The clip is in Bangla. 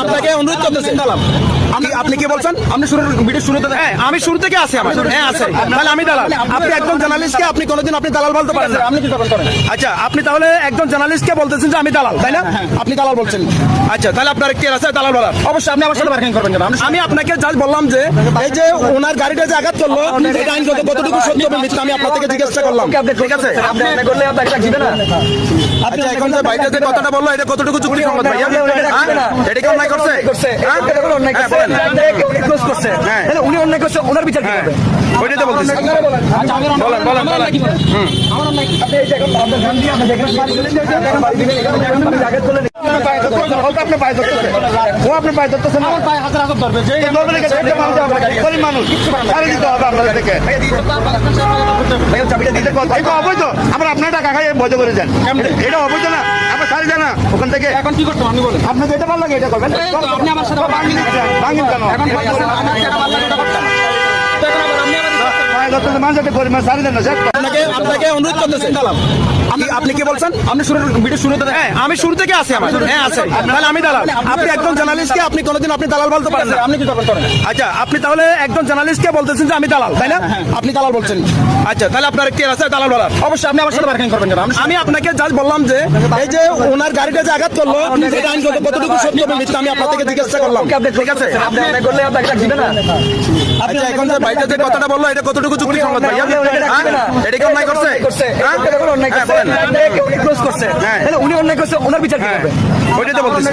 আপনাকে অনুরোধ করতেছি। আপনি কি বলছেন? আপনি ভিডিও শুরুতে হ্যাঁ আমি শুরু থেকে আছি আমার হ্যাঁ আছে তাহলে আমি দালাল। আপনি একজন জার্নালিস্টকে আপনি কোনোদিন আপনি দালাল বলতে পারেন না। আপনি কি করেন? আচ্ছা আপনি তাহলে একজন জার্নালিস্টকে বলতেছেন যে আমি দালাল, তাই না? আপনি দালাল বলছেন। আচ্ছা তাহলে আপনার কি আছে দালাল বলার? অবশ্যই আপনি আমার সাথে বার্গেনিং করবেন কেন? আমি আপনাকে জাস্ট বললাম যে এই যে ওনার গাড়িটা যে আঘাত করলো এটা আইনগত কতটুকু সত্য বা মিথ্যা আমি আপনার থেকে জিজ্ঞাসা করলাম। ঠিক আছে আপনি করলে আপনাকে দিবে না। আচ্ছা এখন যে ভাইটা যে কথাটা বললো এটা কতটুকু যুক্তিসঙ্গত ভাইয়া? এটা কি অন্যায় করছে? উনি অন্যায় করছে, ওনার বিচার কি হবে? ওইটাই তো বলতেছি। বলেন আপনার টাকা খাই বৈধ করে যান, এটা অবৈধ না। আপনার সারি জানা ওখান থেকে এখন কি করতে আপনি বলেন? আপনার যেটা ভালো লাগে এটা করবেন। আপনি আমার সাথে ভাঙিন কেন? আপনাকে অনুরোধ করতেছি। আপনি কি বলছেন? আপনি ভিডিও শুরুতে হ্যাঁ আমি শুরু থেকে আছি আমার হ্যাঁ আছে তাহলে আমি দালাল। আপনি একজন জার্নালিস্টকে আপনি কোনোদিন আপনি দালাল বলতে পারেন না। আপনি কি করেন? আচ্ছা আপনি তাহলে একজন জার্নালিস্টকে বলতেছেন যে আমি দালাল, তাই না? আপনি দালাল বলছেন। আচ্ছা তাহলে আপনার কি আছে দালাল বলার? অবশ্যই আপনি আমার সাথে বার্গেনিং করবেন কেন? আমি আপনাকে জাস্ট বললাম যে এই যে ওনার গাড়িটা যে আঘাত করলো এটা আইনগত কতটুকু সত্য বা মিথ্যা আমি আপনার থেকে জিজ্ঞাসা করলাম। ঠিক আছে আপনি করলে আপনাকে দিবে না। আচ্ছা এখন যে ভাইটা যে কথাটা বললো এটা কতটুকু যুক্তিসঙ্গত ভাইয়া? এটা কি অন্যায় করছে? উনি অন্যায় করছে, ওনার বিচার কি হবে? ওইটাই তো বলতেছি।